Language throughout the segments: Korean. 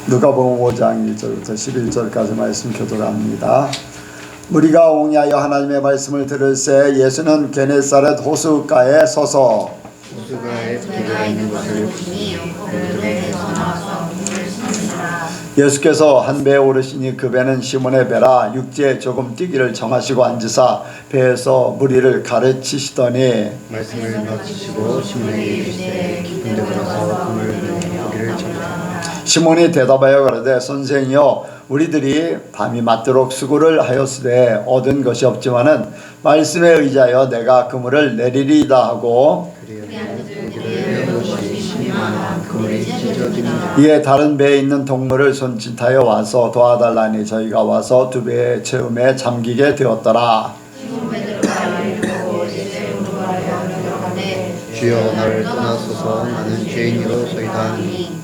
누가복음 5장 1절부터 11절까지 말씀 교독합니다. 무리가 옹야하여 하나님의 말씀을 들을새 예수는 게네사렛 호수가에 서서 호수가에 비가 있는 것을 보니 그 배에서 나와서 물을 씁니다. 예수께서 한 배에 오르시니 그 배는 시몬의 배라 육지에 조금 뛰기를 정하시고 앉으사 배에서 무리를 가르치시더니 말씀을 마치시고 시몬에게 이르시되 깊은 데 들어서 그물 내어 고기를 잡으라. 시몬이 대답하여 가로되 선생이여 우리들이 밤이 맞도록 수고를 하였으되 얻은 것이 없지만은 말씀에 의지하여 내가 그물을 내리리이다 하고 고기를 것이 심히만 그물이 찢어지는 이에 다른 배에 있는 동물을 손짓하여 와서 도와달라니 저희가 와서 두 배의 채움에 잠기게 되었더라. 주여 나를 떠나소서 나는 죄인이로소이다.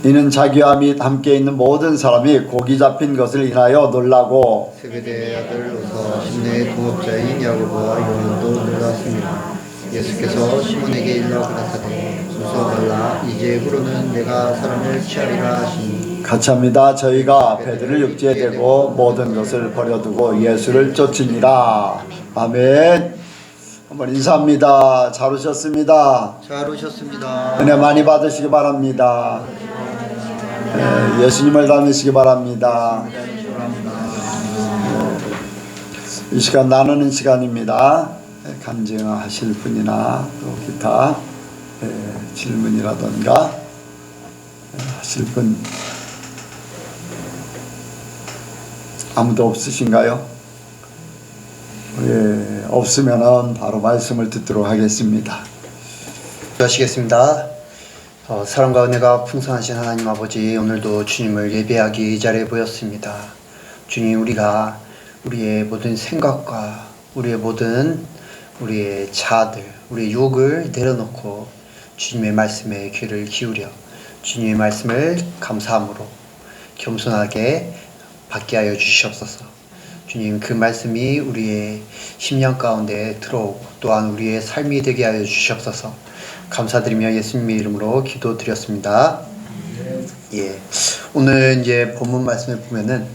이는 자기와 및 함께 있는 모든 사람이 고기 잡힌 것을 인하여 놀라고 세베대의 아들 로서 심내의 동업자인 야고보와 요한도 놀랐습니다. 예수께서 시몬에게 일러 가라사대 웃어 말라 이제후로는 내가 사람을 취하리라 하시니 같이 합니다. 저희가 배들을 육지에 대고 모든 것을 버려두고 예수를 쫓으니라. 아멘. 한번 인사합니다. 잘 오셨습니다. 잘 오셨습니다. 은혜 많이 받으시기 바랍니다. 예수님을 닮으시기 바랍니다. 이 시간 나누는 시간입니다. 간증하실 분이나 또 기타 질문이라던가 하실 분 아무도 없으신가요? 없으면은 바로 말씀을 듣도록 하겠습니다. 하시겠습니다. 사랑과 은혜가 풍성하신 하나님 아버지, 오늘도 주님을 예배하기 이 자리에 모였습니다. 주님, 우리가 우리의 모든 생각과 우리의 자아들, 우리의 욕을 내려놓고 주님의 말씀에 귀를 기울여 주님의 말씀을 감사함으로 겸손하게 받게 하여 주시옵소서. 주님, 그 말씀이 우리의 심령 가운데 들어오고 또한 우리의 삶이 되게 하여 주시옵소서. 감사드리며 예수님의 이름으로 기도드렸습니다. 오늘 이제 본문 말씀을 보면은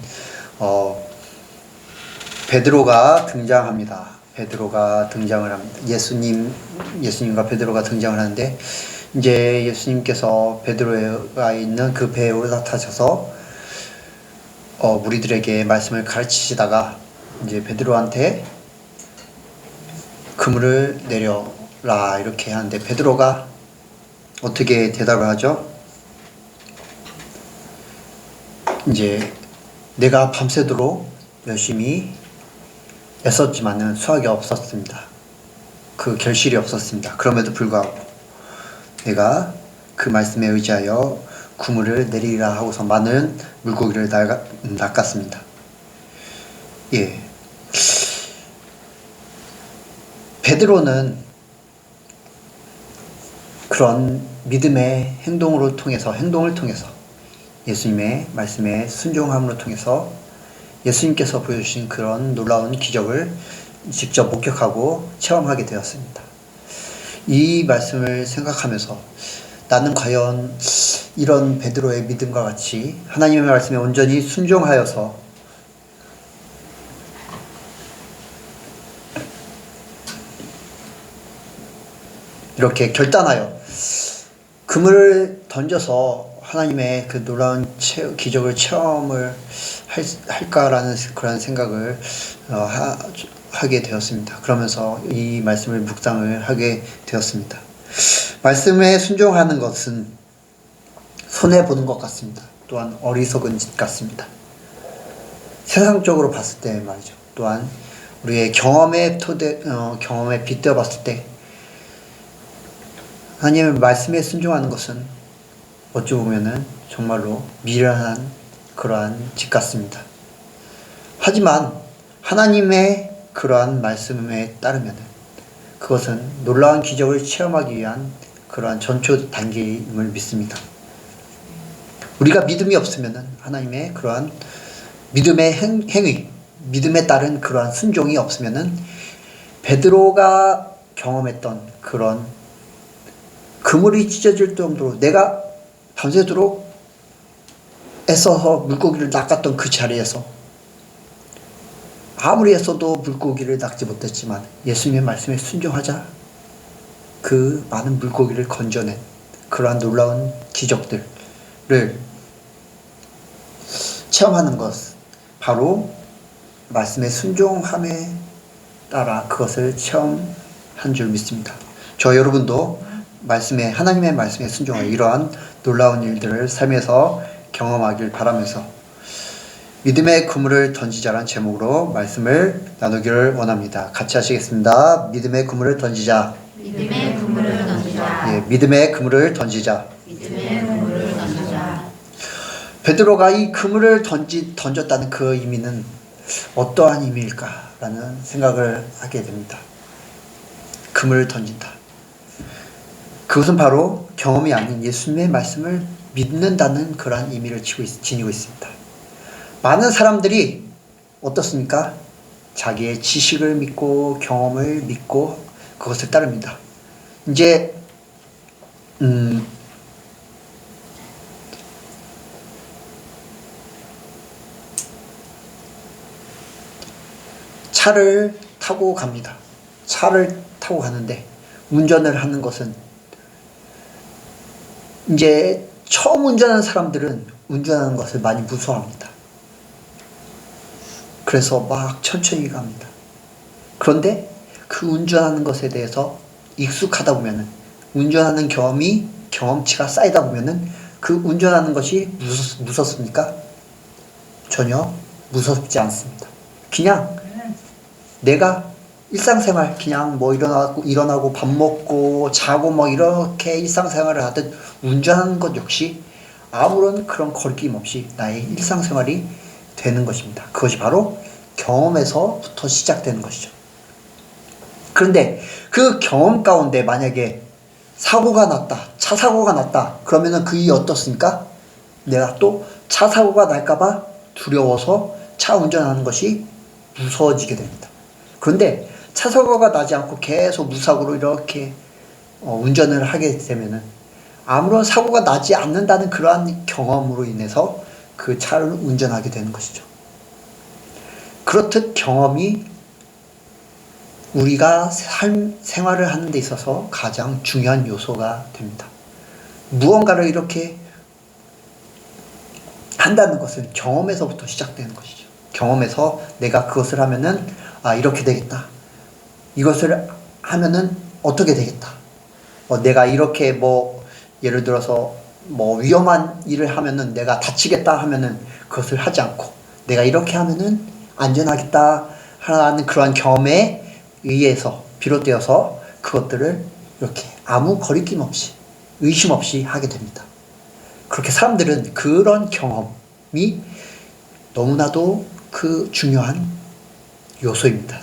베드로가 등장합니다. 베드로가 등장을 합니다. 예수님과 베드로가 등장을 하는데 이제 예수님께서 베드로가 있는 그 배에 올라타셔서 무리들에게 말씀을 가르치시다가 이제 베드로한테 그물을 내려라 이렇게 하는데 베드로가 어떻게 대답을 하죠? 이제 내가 밤새도록 열심히 애썼지만은 수확이 없었습니다. 그 결실이 없었습니다. 그럼에도 불구하고 내가 그 말씀에 의지하여 그물을 내리라 하고서 많은 물고기를 낚았습니다. 베드로는 그런 믿음의 행동을 통해서 예수님의 말씀에 순종함으로 통해서 예수님께서 보여주신 그런 놀라운 기적을 직접 목격하고 체험하게 되었습니다. 이 말씀을 생각하면서 나는 과연 이런 베드로의 믿음과 같이 하나님의 말씀에 온전히 순종하여서 이렇게 결단하여 그물을 던져서 하나님의 그 놀라운 기적을 체험을 할까라는 그런 생각을 하게 되었습니다. 그러면서 이 말씀을 묵상을 하게 되었습니다. 말씀에 순종하는 것은 손해보는 것 같습니다. 또한 어리석은 짓 같습니다. 세상적으로 봤을 때 말이죠. 또한 우리의 경험에 빗대어 봤을 때 하나님의 말씀에 순종하는 것은 어찌 보면은 정말로 미련한 그러한 짓 같습니다. 하지만 하나님의 그러한 말씀에 따르면 그것은 놀라운 기적을 체험하기 위한 그러한 전초 단계임을 믿습니다. 우리가 믿음이 없으면 하나님의 그러한 믿음의 행위, 믿음에 따른 그러한 순종이 없으면 베드로가 경험했던 그런 그물이 찢어질 정도로 내가 밤새도록 애써서 물고기를 낚았던 그 자리에서 아무리 애써도 물고기를 낚지 못했지만 예수님의 말씀에 순종하자 그 많은 물고기를 건져낸 그러한 놀라운 기적들을 체험하는 것, 바로 말씀에 순종함에 따라 그것을 체험한 줄 믿습니다. 저 여러분도 하나님의 말씀에 순종하여 이러한 놀라운 일들을 삶에서 경험하길 바라면서 믿음의 그물을 던지자란 제목으로 말씀을 나누기를 원합니다. 같이 하시겠습니다. 믿음의 그물을 던지자. 믿음의 그물을 던지자. 예, 믿음의 그물을 던지자. 믿음의 그물을 던지자. 베드로가 이 그물을 던졌다는 그 의미는 어떠한 의미일까라는 생각을 하게 됩니다. 그물을 던진다. 그것은 바로 경험이 아닌 예수님의 말씀을 믿는다는 그러한 의미를 지니고 있습니다. 많은 사람들이 어떻습니까? 자기의 지식을 믿고 경험을 믿고 그것을 따릅니다. 이제 차를 타고 갑니다. 차를 타고 가는데 운전을 하는 것은 이제 처음 운전하는 사람들은 운전하는 것을 많이 무서워합니다. 그래서 막 천천히 갑니다. 그런데 그 운전하는 것에 대해서 익숙하다 보면은, 운전하는 경험치가 쌓이다 보면은 그 운전하는 것이 무섭습니까? 전혀 무섭지 않습니다. 그냥 내가 일상생활 그냥 뭐 일어나고 밥 먹고 자고 뭐 이렇게 일상생활을 하듯 운전하는 것 역시 아무런 그런 거리낌 없이 나의 일상생활이 되는 것입니다. 그것이 바로 경험에서부터 시작되는 것이죠. 그런데 그 경험 가운데 만약에 사고가 났다, 차 사고가 났다, 그러면은 그게 어떻습니까? 내가 또 차 사고가 날까봐 두려워서 차 운전하는 것이 무서워지게 됩니다. 그런데 차 사고가 나지 않고 계속 무사고로 이렇게 운전을 하게 되면은 아무런 사고가 나지 않는다는 그러한 경험으로 인해서 그 차를 운전하게 되는 것이죠. 그렇듯 경험이 우리가 생활을 하는 데 있어서 가장 중요한 요소가 됩니다. 무언가를 이렇게 한다는 것은 경험에서부터 시작되는 것이죠. 경험에서 내가 그것을 하면은 이렇게 되겠다. 이것을 하면은 어떻게 되겠다. 내가 이렇게 예를 들어서 위험한 일을 하면은 내가 다치겠다 하면은 그것을 하지 않고 내가 이렇게 하면은 안전하겠다 하는 그러한 경험에 의해서 비롯되어서 그것들을 이렇게 아무 거리낌 없이 의심 없이 하게 됩니다. 그렇게 사람들은 그런 경험이 너무나도 그 중요한 요소입니다.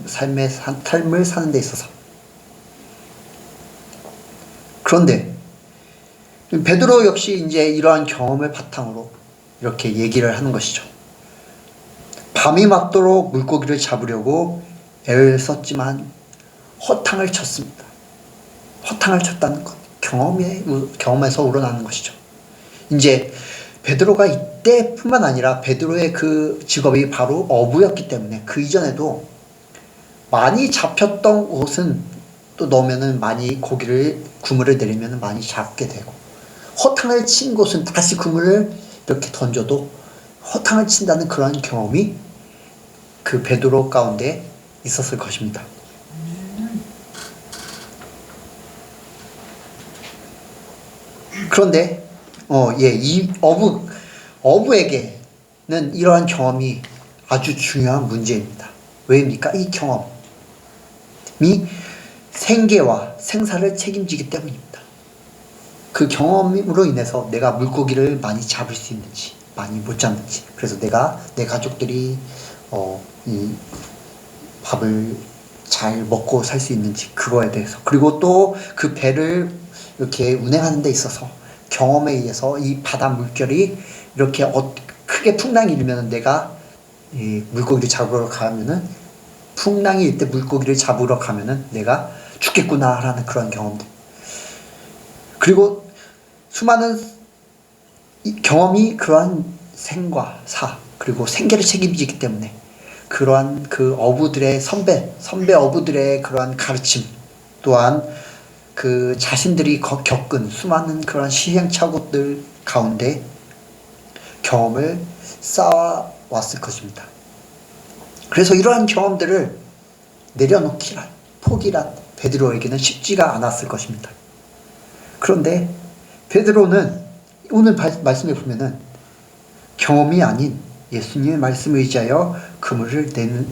삶을 사는 데 있어서. 그런데 베드로 역시 이제 이러한 경험을 바탕으로 이렇게 얘기를 하는 것이죠. 밤이 맞도록 물고기를 잡으려고 애를 썼지만 허탕을 쳤습니다. 허탕을 쳤다는 것, 경험에서 우러나는 것이죠. 이제 베드로가 이때뿐만 아니라 베드로의 그 직업이 바로 어부였기 때문에 그 이전에도 많이 잡혔던 곳은 또 넣으면은 많이 그물을 내리면 많이 잡게 되고, 허탕을 친 곳은 다시 그물을 이렇게 던져도 허탕을 친다는 그러한 경험이 그 베드로 가운데 있었을 것입니다. 그런데 이 어부에게는 이러한 경험이 아주 중요한 문제입니다. 왜입니까? 이 경험이 생계와 생사를 책임지기 때문입니다. 그 경험으로 인해서 내가 물고기를 많이 잡을 수 있는지 많이 못 잡는지, 그래서 내 가족들이 이 밥을 잘 먹고 살 수 있는지 그거에 대해서, 그리고 또 그 배를 이렇게 운행하는 데 있어서 경험에 의해서 이 바다 물결이 이렇게 크게 풍랑이 일면 내가 이 물고기를 잡으러 가면은, 풍랑이 일 때 물고기를 잡으러 가면은 내가 죽겠구나라는 그런 경험들, 그리고 수많은 이 경험이 그러한 생과 사 그리고 생계를 책임지기 때문에 그러한 그 어부들의 선배 어부들의 그러한 가르침 또한 그 자신들이 겪은 수많은 그러한 시행착오들 가운데 경험을 쌓아왔을 것입니다. 그래서 이러한 경험들을 내려놓기란 포기란 베드로에게는 쉽지가 않았을 것입니다. 그런데 베드로는 오늘 말씀에 보면은 경험이 아닌 예수님의 말씀을 의지하여 그물을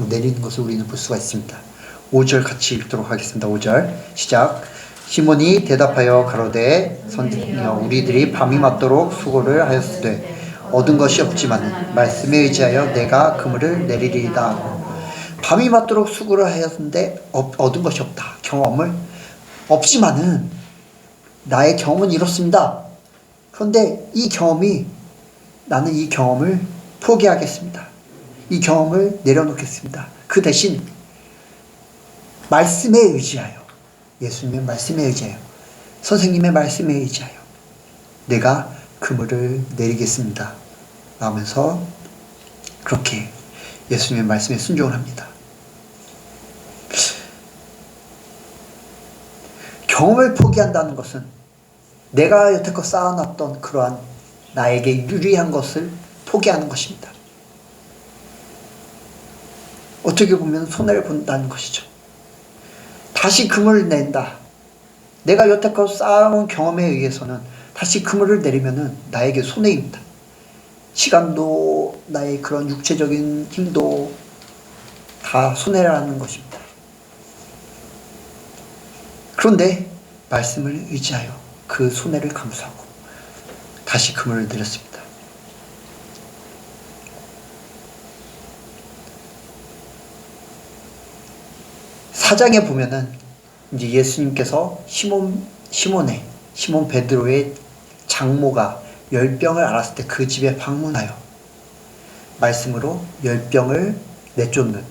내리는 것을 우리는 볼 수가 있습니다. 5절 같이 읽도록 하겠습니다. 5절 시작. 시몬이 대답하여 가로되 선생이여 우리들이 밤이 맞도록 수고를 하였으되 얻은 것이 없지만 말씀에 의지하여 내가 그물을 내리리이다 하고 밤이 맞도록 수고를 하였는데 얻은 것이 없다. 경험을 없지만은 나의 경험은 이렇습니다. 그런데 나는 이 경험을 포기하겠습니다. 이 경험을 내려놓겠습니다. 그 대신 말씀에 의지하여 예수님의 말씀에 의지하여 선생님의 말씀에 의지하여 내가 그물을 내리겠습니다. 하면서 그렇게 예수님의 말씀에 순종을 합니다. 경험을 포기한다는 것은 내가 여태껏 쌓아놨던 그러한 나에게 유리한 것을 포기하는 것입니다. 어떻게 보면 손해를 본다는 것이죠. 다시 그물을 낸다. 내가 여태껏 쌓아온 경험에 의해서는 다시 그물을 내리면은 나에게 손해입니다. 시간도 나의 그런 육체적인 힘도 다 손해라는 것입니다. 그런데 말씀을 의지하여 그 손해를 감수하고 다시 그물을 내렸습니다. 사장에 보면은 이제 예수님께서 시몬 베드로의 장모가 열병을 앓았을 때 그 집에 방문하여 말씀으로 열병을 내쫓는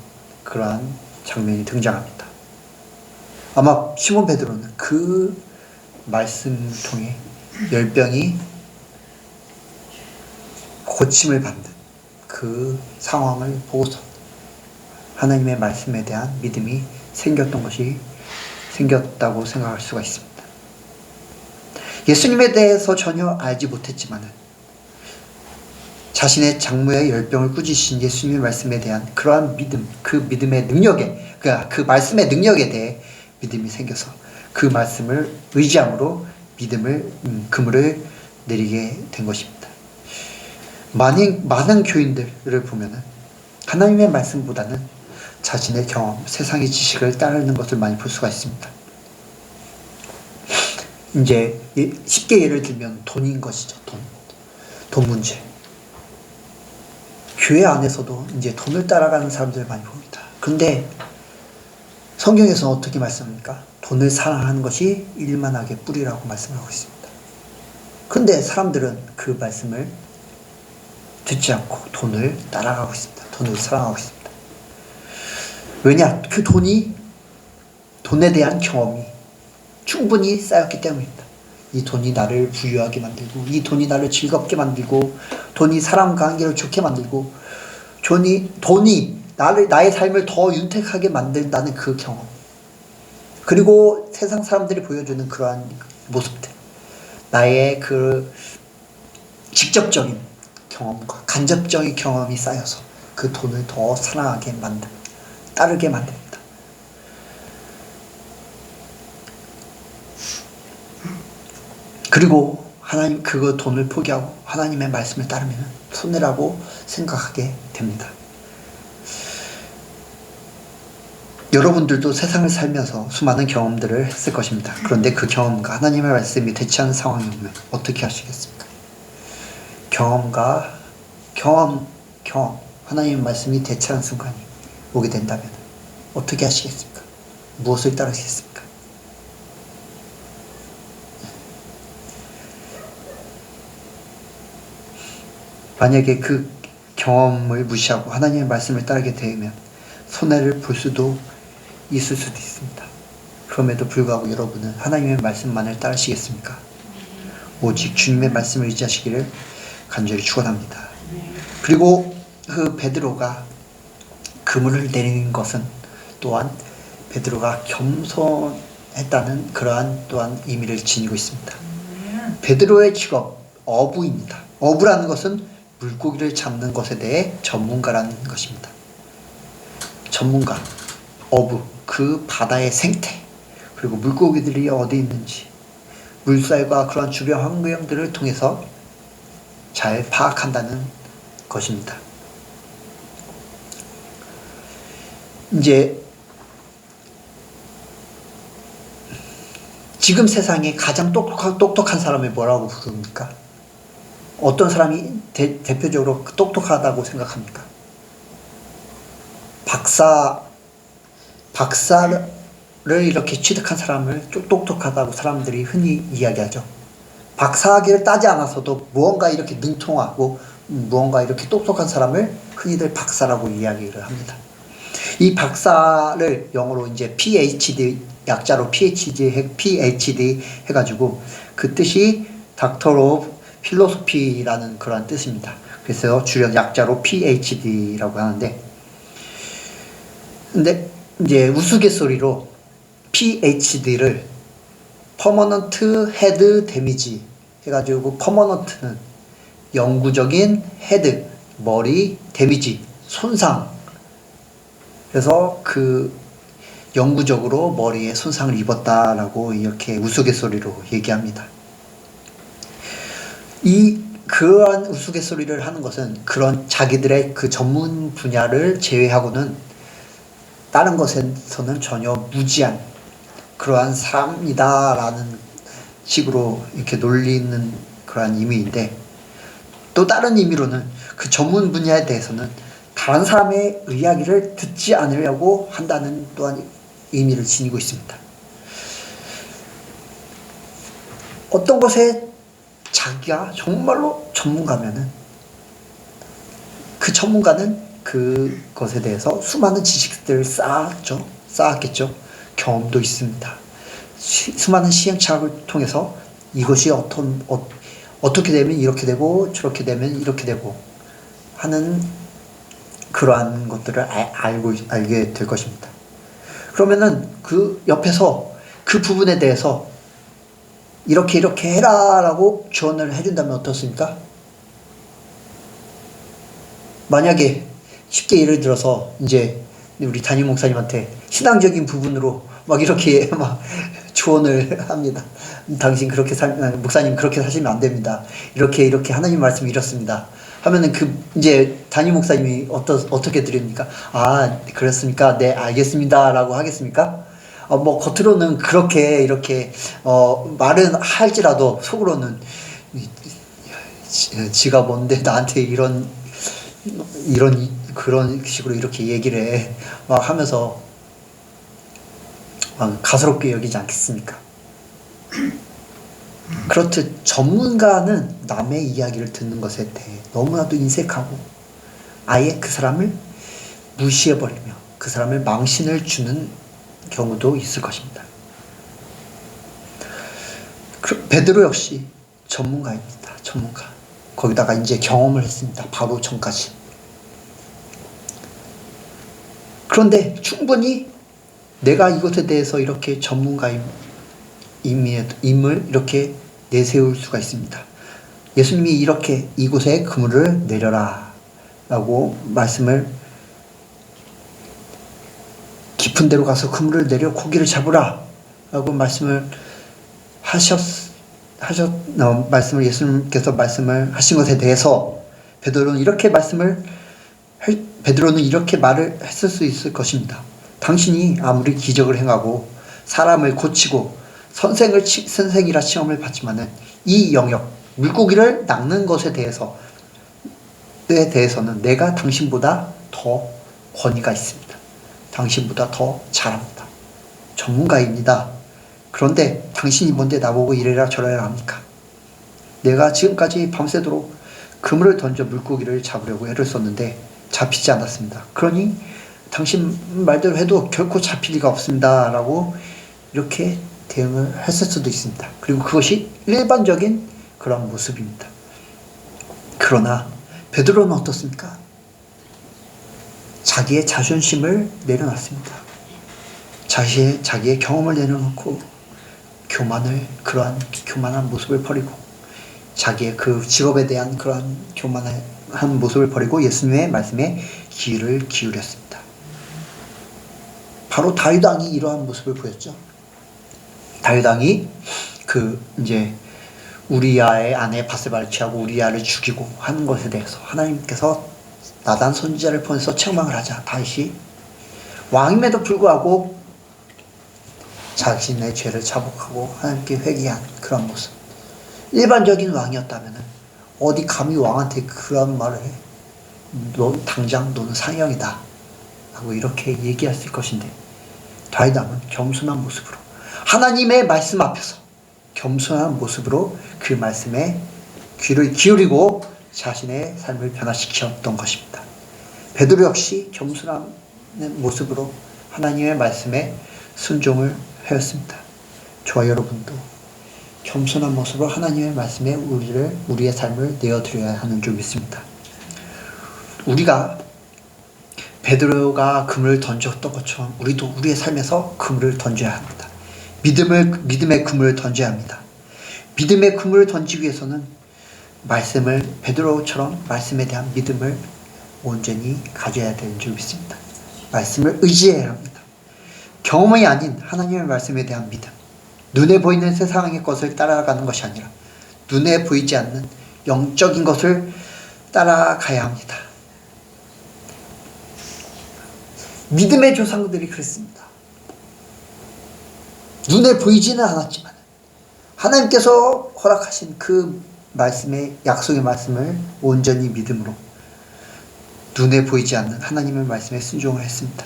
그러한 장면이 등장합니다. 아마 시몬 베드로는 그 말씀을 통해 열병이 고침을 받는 그 상황을 보고서 하나님의 말씀에 대한 믿음이 생겼다고 생각할 수가 있습니다. 예수님에 대해서 전혀 알지 못했지만은 자신의 장모의 열병을 꾸짖으신 예수님의 말씀에 대한 그러한 믿음, 그 믿음의 능력에, 그 말씀의 능력에 대해 믿음이 생겨서 그 말씀을 의지함으로 그물을 내리게 된 것입니다. 많은 교인들을 보면은 하나님의 말씀보다는 자신의 경험, 세상의 지식을 따르는 것을 많이 볼 수가 있습니다. 이제 쉽게 예를 들면 돈인 것이죠. 돈 문제. 교회 안에서도 이제 돈을 따라가는 사람들을 많이 봅니다. 근데 성경에서는 어떻게 말씀합니까? 돈을 사랑하는 것이 일만하게 뿌리라고 말씀하고 있습니다. 근데 사람들은 그 말씀을 듣지 않고 돈을 따라가고 있습니다. 돈을 사랑하고 있습니다. 왜냐? 그 돈에 대한 경험이 충분히 쌓였기 때문입니다. 이 돈이 나를 부유하게 만들고, 이 돈이 나를 즐겁게 만들고, 돈이 사람 관계를 좋게 만들고, 돈이 나의 삶을 더 윤택하게 만든다는 그 경험. 그리고 세상 사람들이 보여주는 그러한 모습들. 나의 그 직접적인 경험과 간접적인 경험이 쌓여서 그 돈을 더 사랑하게 따르게 만듭니다. 그리고 하나님 그거 돈을 포기하고 하나님의 말씀을 따르면 손해라고 생각하게 됩니다. 여러분들도 세상을 살면서 수많은 경험들을 했을 것입니다. 그런데 그 경험과 하나님의 말씀이 대치하는 상황이 오면 어떻게 하시겠습니까? 경험, 하나님의 말씀이 대치하는 순간이 오게 된다면 어떻게 하시겠습니까? 무엇을 따르시겠습니까? 만약에 그 경험을 무시하고 하나님의 말씀을 따르게 되면 손해를 볼 수도 있을 수도 있습니다. 그럼에도 불구하고 여러분은 하나님의 말씀만을 따르시겠습니까? 오직 주님의 말씀을 의지하시기를 간절히 축원합니다. 그리고 그 베드로가 그물을 내리는 것은 또한 베드로가 겸손했다는 그러한 또한 의미를 지니고 있습니다. 베드로의 직업 어부입니다. 어부라는 것은 물고기를 잡는 것에 대해 전문가라는 것입니다. 전문가, 어부, 그 바다의 생태, 그리고 물고기들이 어디 있는지, 물살과 그러한 주변 환경들을 통해서 잘 파악한다는 것입니다. 이제 지금 세상에 가장 똑똑한 사람을 뭐라고 부릅니까? 어떤 사람이 대표적으로 똑똑하다고 생각합니까? 박사를 이렇게 취득한 사람을 똑똑하다고 사람들이 흔히 이야기하죠. 박사학위를 따지 않았어도 무언가 이렇게 능통하고 무언가 이렇게 똑똑한 사람을 흔히들 박사라고 이야기를 합니다. 이 박사를 영어로 이제 PhD, 약자로 PhD 해가지고 그 뜻이 Doctor of Philosophy라는 그런 뜻입니다. 그래서 줄여 약자로 PhD라고 하는데, 근데 이제 우스갯소리로 PhD를 Permanent Head Damage 해가지고, 퍼머넌트는 영구적인 헤드, 머리, 데미지, 손상. 그래서 그 영구적으로 머리에 손상을 입었다라고 이렇게 우스갯소리로 얘기합니다. 그러한 우스갯소리를 하는 것은 그런 자기들의 그 전문 분야를 제외하고는 다른 것에서는 전혀 무지한 그러한 사람이다라는 식으로 이렇게 놀리는 그러한 의미인데, 또 다른 의미로는 그 전문 분야에 대해서는 다른 사람의 이야기를 듣지 않으려고 한다는 또한 의미를 지니고 있습니다. 어떤 것에 자기가 정말로 전문가면은 그 전문가는 그것에 대해서 수많은 지식들을 쌓았겠죠. 경험도 있습니다. 수많은 시행착오를 통해서 이것이 어떻게 되면 이렇게 되고 저렇게 되면 이렇게 되고 하는 그러한 것들을 알게 될 것입니다. 그러면은 그 옆에서 그 부분에 대해서 이렇게 해라 라고 조언을 해준다면 어떻습니까? 만약에 쉽게 예를 들어서 이제 우리 담임 목사님한테 신앙적인 부분으로 막 이렇게 막 조언을 합니다. 당신 그렇게 목사님 그렇게 사시면 안 됩니다. 이렇게 하나님 말씀이 이렇습니다. 하면은 이제 담임 목사님이 어떻게 드립니까? 아, 그렇습니까? 네, 알겠습니다. 라고 하겠습니까? 뭐 겉으로는 그렇게 말은 할지라도 속으로는 지가 뭔데 나한테 그런 식으로 이렇게 얘기를 해 막 하면서 가소롭게 여기지 않겠습니까? 그렇듯 전문가는 남의 이야기를 듣는 것에 대해 너무나도 인색하고 아예 그 사람을 무시해버리며 그 사람을 망신을 주는 경우도 있을 것입니다. 베드로 역시 전문가입니다. 전문가. 거기다가 이제 경험을 했습니다. 바로 전까지. 그런데 충분히 내가 이것에 대해서 이렇게 전문가임을 이렇게 내세울 수가 있습니다. 예수님이 이렇게 이곳에 그물을 내려라 라고 말씀을, 깊은 데로 가서 그물을 내려 고기를 잡으라 라고 말씀을 말씀을 예수님께서 말씀을 하신 것에 대해서 베드로는 이렇게 말을 했을 수 있을 것입니다. 당신이 아무리 기적을 행하고 사람을 고치고 선생이라 시험을 받지만은 이 영역, 물고기를 낚는 것에 대해서는 내가 당신보다 더 권위가 있습니다. 당신보다 더 잘합니다. 전문가입니다. 그런데 당신이 뭔데 나보고 이래라 저래라 합니까? 내가 지금까지 밤새도록 그물을 던져 물고기를 잡으려고 애를 썼는데 잡히지 않았습니다. 그러니 당신 말대로 해도 결코 잡힐 리가 없습니다. 라고 이렇게 대응을 했을 수도 있습니다. 그리고 그것이 일반적인 그런 모습입니다. 그러나 베드로는 어떻습니까? 자기의 자존심을 내려놨습니다. 자기의 경험을 내려놓고 그러한 교만한 모습을 버리고 자기의 그 직업에 대한 그러한 교만한 모습을 버리고 예수님의 말씀에 귀를 기울였습니다. 바로 다윗 왕이 이러한 모습을 보였죠. 다윗 왕이 이제 우리야의 아내 바세바를 취하고 우리야를 죽이고 하는 것에 대해서 하나님께서 나단 선지자를 보내서 책망을 하자 다윗이 왕임에도 불구하고 자신의 죄를 자복하고 하나님께 회개한 그런 모습. 일반적인 왕이었다면 어디 감히 왕한테 그런 말을 해? 당장 너는 상형이다 하고 이렇게 얘기했을 것인데 다윗 왕은 겸손한 모습으로 하나님의 말씀 앞에서 겸손한 모습으로 그 말씀에 귀를 기울이고 자신의 삶을 변화시켰던 것입니다. 베드로 역시 겸손한 모습으로 하나님의 말씀에 순종을 하였습니다. 저와 여러분도 겸손한 모습으로 하나님의 말씀에 우리의 삶을 내어드려야 하는 줄 믿습니다. 우리가 베드로가 그물을 던졌던 것처럼 우리도 우리의 삶에서 그물을 던져야 합니다. 믿음의 그물을 던져야 합니다. 믿음의 그물을 던지기 위해서는 베드로처럼 말씀에 대한 믿음을 온전히 가져야 되는 줄 믿습니다. 말씀을 의지해야 합니다. 경험이 아닌 하나님의 말씀에 대한 믿음. 눈에 보이는 세상의 것을 따라가는 것이 아니라 눈에 보이지 않는 영적인 것을 따라가야 합니다. 믿음의 조상들이 그랬습니다. 눈에 보이지는 않았지만 하나님께서 허락하신 그 말씀의 약속의 말씀을 온전히 믿음으로 눈에 보이지 않는 하나님의 말씀에 순종을 했습니다.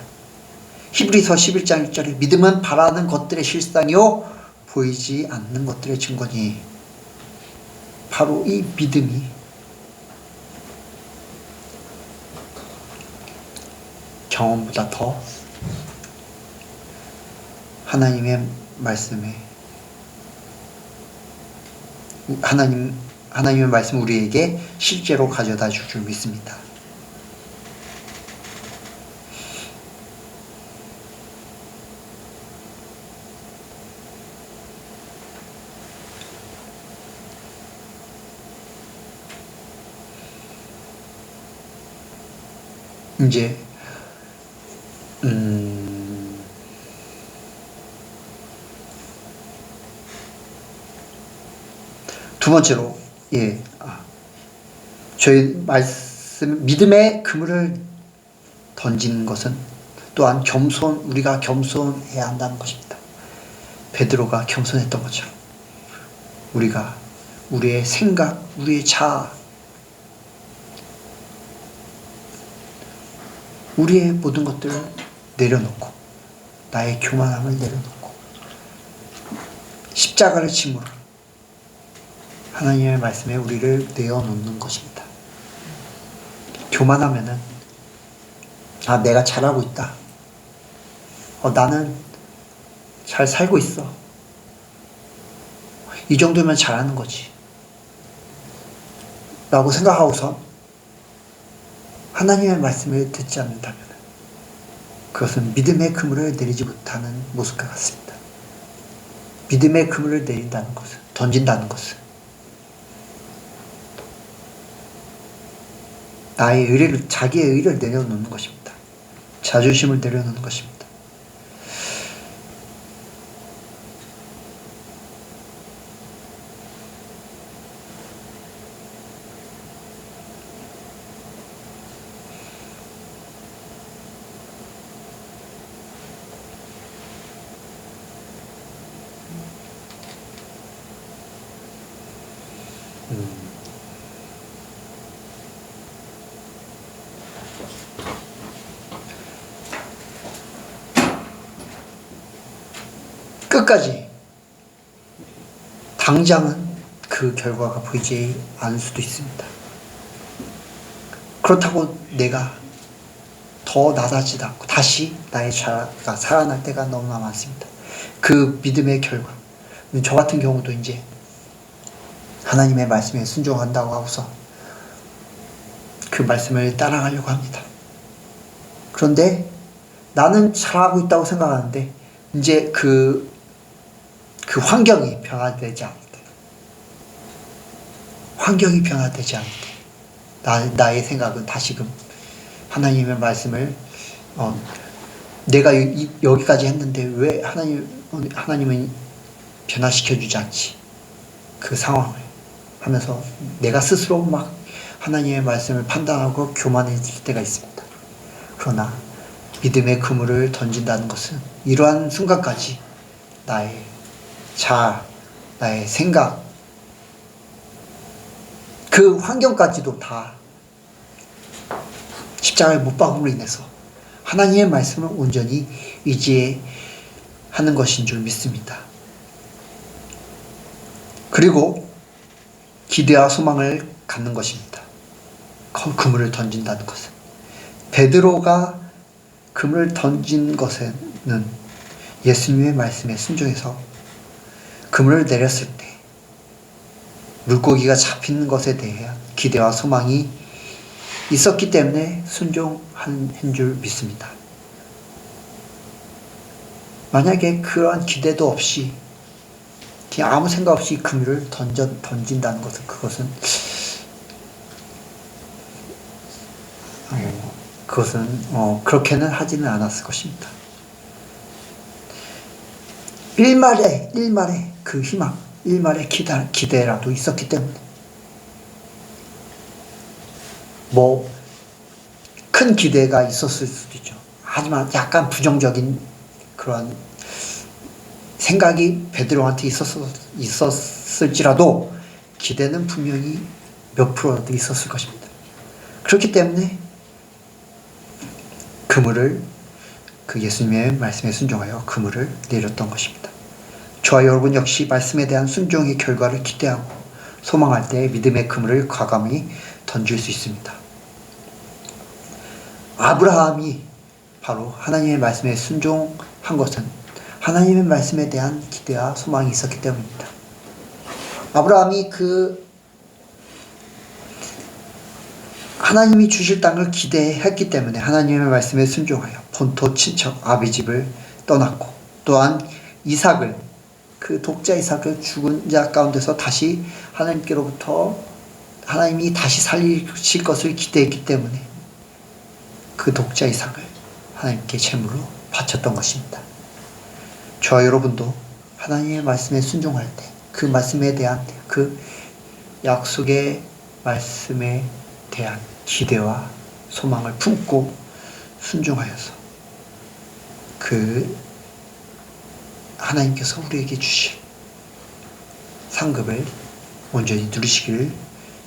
히브리서 11장 1절에 믿음은 바라는 것들의 실상이요 보이지 않는 것들의 증거니. 바로 이 믿음이 경험보다 더 하나님의 말씀에 하나님의 말씀 우리에게 실제로 가져다 줄 줄 믿습니다. 이제 두 번째로 저희 믿음의 그물을 던지는 것은 또한 우리가 겸손해야 한다는 것입니다. 베드로가 겸손했던 것처럼 우리가 우리의 생각, 우리의 자아, 우리의 모든 것들을 내려놓고 나의 교만함을 내려놓고 십자가를 짐으로 하나님의 말씀에 우리를 내어놓는 것입니다. 교만하면은 내가 잘하고 있다. 나는 잘 살고 있어. 이 정도면 잘하는 거지. 라고 생각하고서 하나님의 말씀을 듣지 않는다면 그것은 믿음의 그물을 내리지 못하는 모습과 같습니다. 믿음의 그물을 내린다는 것은, 던진다는 것은 자기의 의를 내려놓는 것입니다. 자존심을 내려놓는 것입니다. 끝까지 당장은 그 결과가 보이지 않을 수도 있습니다. 그렇다고 내가 더 낮아지지 않고 다시 나의 자아가 살아날 때가 너무나 많습니다. 그 믿음의 결과, 저 같은 경우도 이제 하나님의 말씀에 순종한다고 하고서 그 말씀을 따라가려고 합니다. 그런데 나는 잘하고 있다고 생각하는데 이제 그 환경이 변화되지 않을 때, 환경이 변화되지 않을 때 나의 생각은 다시금 하나님의 말씀을 내가 여기까지 했는데 왜 하나님은 변화시켜주지 않지? 그 상황을 하면서 내가 스스로 막 하나님의 말씀을 판단하고 교만해질 때가 있습니다. 그러나 믿음의 그물을 던진다는 것은 이러한 순간까지 나의 자아, 나의 생각, 그 환경까지도 다 십자가의 못 박음으로 인해서 하나님의 말씀을 온전히 의지하는 것인 줄 믿습니다. 그리고 기대와 소망을 갖는 것입니다. 그물을 던진다는 것은. 베드로가 그물을 던진 것에는 예수님의 말씀에 순종해서 그물을 내렸을 때 물고기가 잡히는 것에 대한 기대와 소망이 있었기 때문에 순종한 줄 믿습니다. 만약에 그러한 기대도 없이 그냥 아무 생각 없이 그물을 던진다는 것은 그렇게는 하지는 않았을 것입니다. 일말의 그 희망, 일말의 기대라도 있었기 때문에 큰 기대가 있었을 수도 있죠. 하지만 약간 부정적인 그런 생각이 베드로한테 있었을지라도 기대는 분명히 몇 프로라도 있었을 것입니다. 그렇기 때문에 그 예수님의 말씀에 순종하여 그물을 내렸던 것입니다. 저와 여러분 역시 말씀에 대한 순종의 결과를 기대하고 소망할 때 믿음의 그물을 과감히 던질 수 있습니다. 아브라함이 바로 하나님의 말씀에 순종한 것은 하나님의 말씀에 대한 기대와 소망이 있었기 때문입니다. 아브라함이 하나님이 주실 땅을 기대했기 때문에 하나님의 말씀에 순종하여 본토 친척 아비집을 떠났고, 또한 이삭을, 그 독자 이삭을 죽은 자 가운데서 다시 하나님께로부터 하나님이 다시 살리실 것을 기대했기 때문에 그 독자 이삭을 하나님께 제물로 바쳤던 것입니다. 저와 여러분도 하나님의 말씀에 순종할 때 그 말씀에 대한 그 약속의 말씀에 대한 기대와 소망을 품고 순종하여서 그 하나님께서 우리에게 주실 상급을 온전히 누리시기를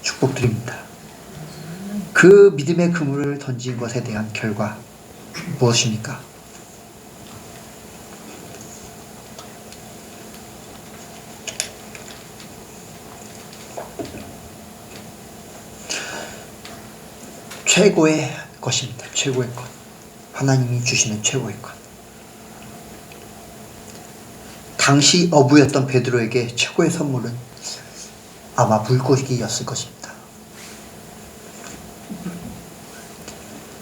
축복드립니다. 그 믿음의 그물을 던진 것에 대한 결과 무엇입니까? 최고의 것입니다. 최고의 것. 하나님이 주시는 최고의 것. 당시 어부였던 베드로에게 최고의 선물은 아마 물고기였을 것입니다.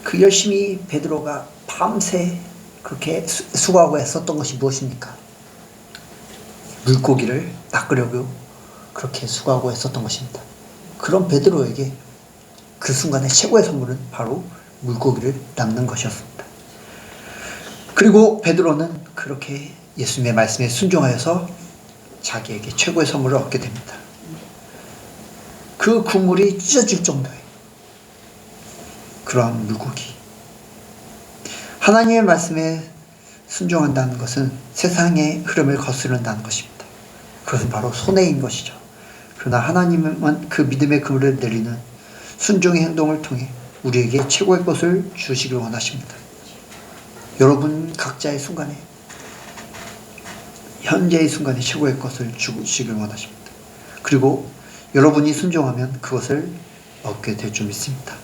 그 열심히 베드로가 밤새 그렇게 수고하고 애썼던 것이 무엇입니까? 물고기를 낚으려고 그렇게 수고하고 애썼던 것입니다. 그런 베드로에게 그 순간의 최고의 선물은 바로 물고기를 낚는 것이었습니다. 그리고 베드로는 그렇게 예수님의 말씀에 순종하여서 자기에게 최고의 선물을 얻게 됩니다. 그 국물이 찢어질 정도의 그러한 물고기. 하나님의 말씀에 순종한다는 것은 세상의 흐름을 거스른다는 것입니다. 그것은 바로 손해인 것이죠. 그러나 하나님은 그 믿음의 그물을 내리는 순종의 행동을 통해 우리에게 최고의 것을 주시길 원하십니다. 여러분 각자의 순간에, 현재의 순간에 최고의 것을 주시길 원하십니다. 그리고 여러분이 순종하면 그것을 얻게 될 줄 믿습니다.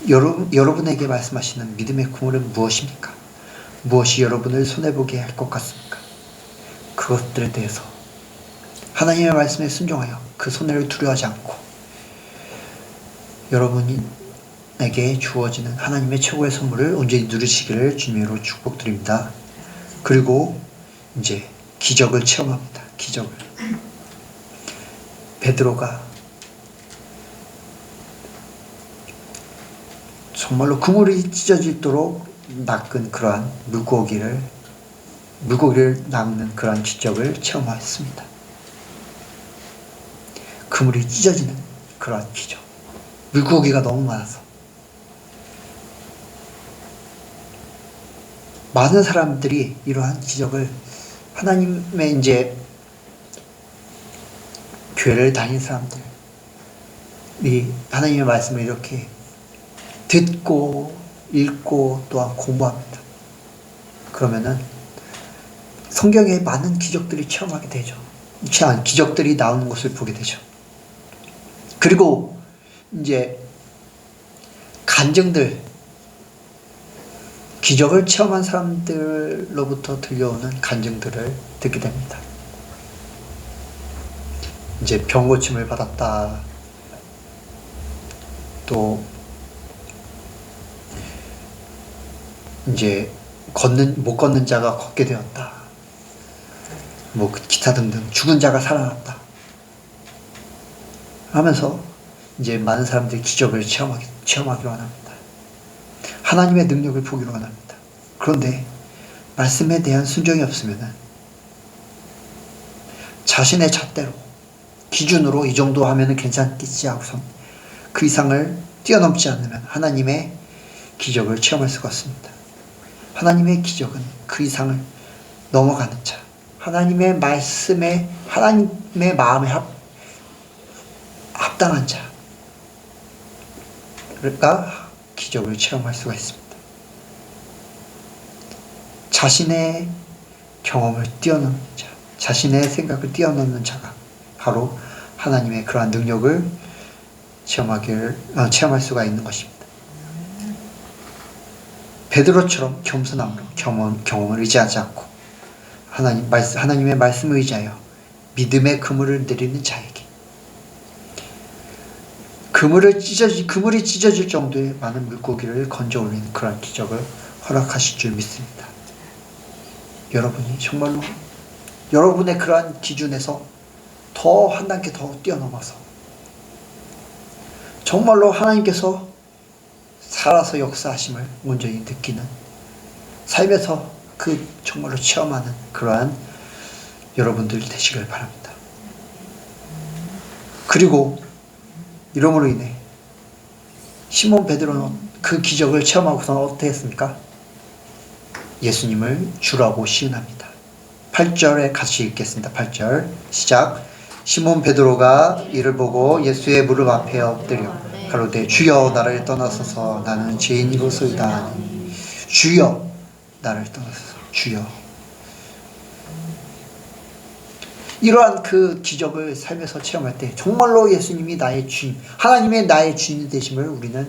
여러분에게 말씀하시는 믿음의 그물은 무엇입니까? 무엇이 여러분을 손해보게 할 것 같습니까? 그것들에 대해서 하나님의 말씀에 순종하여 그 손해를 두려워하지 않고 여러분이 에게 주어지는 하나님의 최고의 선물을 온전히 누리시기를 주님으로 축복드립니다. 그리고 이제 기적을 체험합니다. 기적을. 베드로가 정말로 그물이 찢어지도록 낚은 그러한 물고기를 낚는 그러한 기적을 체험했습니다. 그물이 찢어지는 그러한 기적. 물고기가 너무 많아서. 많은 사람들이 이러한 기적을 하나님의 이제 교회를 다닌 사람들이 하나님의 말씀을 이렇게 듣고 읽고 또한 공부합니다. 그러면은 성경에 많은 기적들이 체험하게 되죠. 기적들이 나오는 것을 보게 되죠. 그리고 이제 간증들, 기적을 체험한 사람들로부터 들려오는 간증들을 듣게 됩니다. 이제 병 고침을 받았다. 또 이제 못 걷는 자가 걷게 되었다. 뭐 기타 등등 죽은 자가 살아났다. 하면서 이제 많은 사람들이 기적을 체험하기로 원합니다. 하나님의 능력을 보기로 원합니다. 그런데 말씀에 대한 순종이 없으면 자신의 잣대로 기준으로 이 정도 하면 괜찮겠지 하고선 그 이상을 뛰어넘지 않으면 하나님의 기적을 체험할 수가 없습니다. 하나님의 기적은 그 이상을 넘어가는 자, 하나님의 말씀에 하나님의 마음에 합당한 자가 기적을 체험할 수가 있습니다. 자신의 경험을 뛰어넘는 자, 자신의 생각을 뛰어넘는 자가 바로 하나님의 그러한 능력을 체험할 수가 있는 것입니다. 베드로처럼 겸손함으로 경험을 의지하지 않고 하나님의 말씀을 의지하여 믿음의 그물을 내리는 자에게 그물이 찢어질 정도의 많은 물고기를 건져 올리는 그런 기적을 허락하실 줄 믿습니다. 여러분이 정말로 여러분의 그러한 기준에서 더 한 단계 더 뛰어넘어서 정말로 하나님께서 살아서 역사하심을 온전히 느끼는 삶에서 그 정말로 체험하는 그러한 여러분들 되시길 바랍니다. 그리고 이러므로 인해 시몬 베드로는 그 기적을 체험하고서는 어떻게 했습니까? 예수님을 주라고 시은합니다. 8절에 같이 읽겠습니다. 8절 시작. 시몬 베드로가 이를 보고 예수의 무릎 앞에 엎드려 가로되 주여 나를 떠나소서 나는 죄인이로소이다 하니 주여 나를 떠나소서 주여. 이러한 그 기적을 삶에서 체험할 때 정말로 예수님이 나의 주인, 하나님의 나의 주인이 되심을 우리는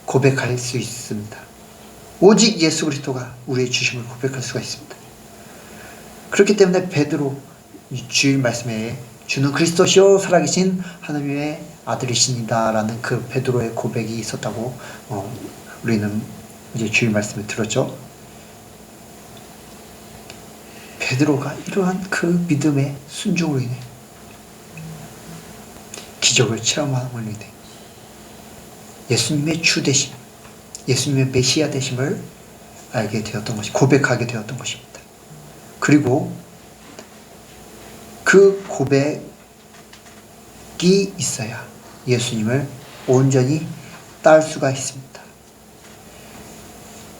고백할 수 있습니다. 오직 예수 그리스도가 우리의 주심을 고백할 수가 있습니다. 그렇기 때문에 베드로 주일 말씀에 주는 그리스도시요 살아계신 하나님의 아들이십니다 라는 그 베드로의 고백이 있었다고 우리는 이제 주일 말씀을 들었죠. 베드로가 이러한 그 믿음의 순종으로 인해 기적을 체험함으로 인해 예수님의 주 되심, 예수님의 메시아 되심을 알게 되었던 것이 고백하게 되었던 것입니다. 그리고 그 고백이 있어야 예수님을 온전히 따를 수가 있습니다.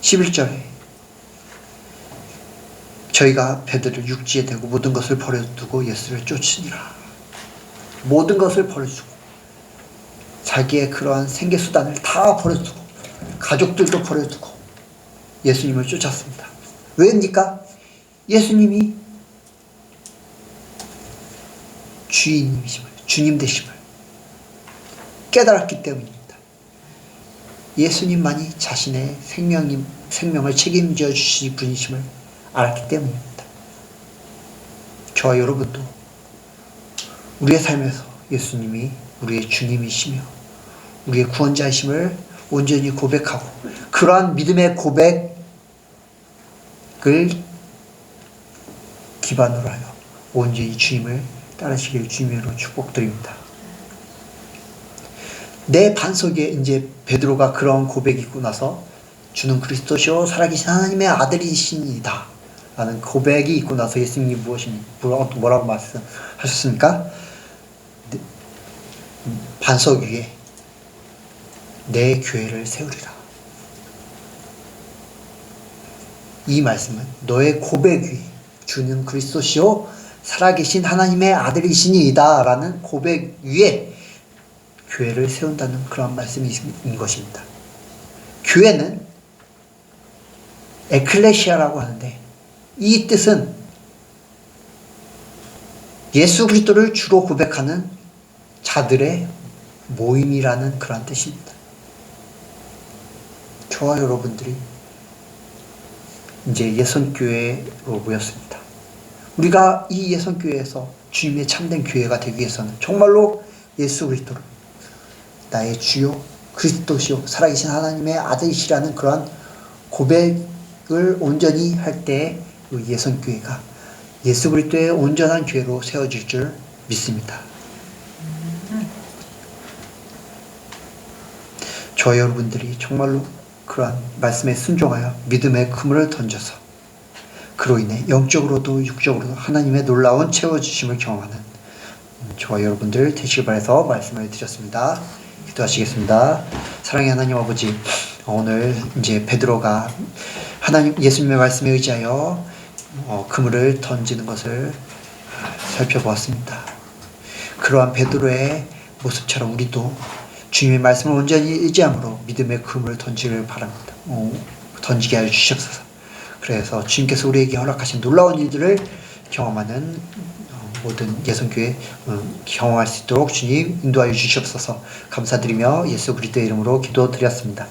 11절에 저희가 배들을 육지에 대고 모든 것을 버려두고 예수를 쫓으니라. 모든 것을 버려두고 자기의 그러한 생계수단을 다 버려두고 가족들도 버려두고 예수님을 쫓았습니다. 왜입니까? 예수님이 주인이심을, 주님 되심을 깨달았기 때문입니다. 예수님만이 자신의 생명을 책임져 주실 분이심을 알았기 때문입니다. 저와 여러분도 우리의 삶에서 예수님이 우리의 주님이시며 우리의 구원자이심을 온전히 고백하고 그러한 믿음의 고백을 기반으로 하여 온전히 주님을 따르시길 주님으로 축복드립니다. 내 반석에 이제 베드로가 그런 고백이 있고 나서 주는 그리스도시요 살아계신 하나님의 아들이시니다 라는 고백이 있고 나서 예수님이 뭐라고 말씀하셨습니까? 반석 위에 내 교회를 세우리라. 이 말씀은 너의 고백 위에 주는 그리스도시요 살아계신 하나님의 아들이시니이다 라는 고백 위에 교회를 세운다는 그런 말씀인 것입니다. 교회는 에클레시아라고 하는데 이 뜻은 예수 그리스도를 주로 고백하는 자들의 모임이라는 그런 뜻입니다. 저와 여러분들이 이제 예선교회로 모였습니다. 우리가 이 예선교회에서 주님의 참된 교회가 되기 위해서는 정말로 예수 그리스도를 나의 주요 그리스도시요 살아계신 하나님의 아들이시라는 그러한 고백을 온전히 할 때 예선교회가 예수 그리스도의 온전한 교회로 세워질 줄 믿습니다. 저 여러분들이 정말로 그러한 말씀에 순종하여 믿음의 그물을 던져서 그로 인해 영적으로도 육적으로도 하나님의 놀라운 채워주심을 경험하는 저와 여러분들 되시길 바라서 말씀을 드렸습니다. 기도하시겠습니다. 사랑의 하나님 아버지, 오늘 이제 베드로가 하나님 예수님의 말씀에 의지하여 그물을 던지는 것을 살펴보았습니다. 그러한 베드로의 모습처럼 우리도 주님의 말씀을 온전히 의지함으로 믿음의 그물을 던지기를 바랍니다. 던지게 하여 주시옵소서. 그래서 주님께서 우리에게 허락하신 놀라운 일들을 경험하는 모든 예선교회 경험할 수 있도록 주님 인도하여 주시옵소서. 감사드리며 예수 그리스도의 이름으로 기도드렸습니다.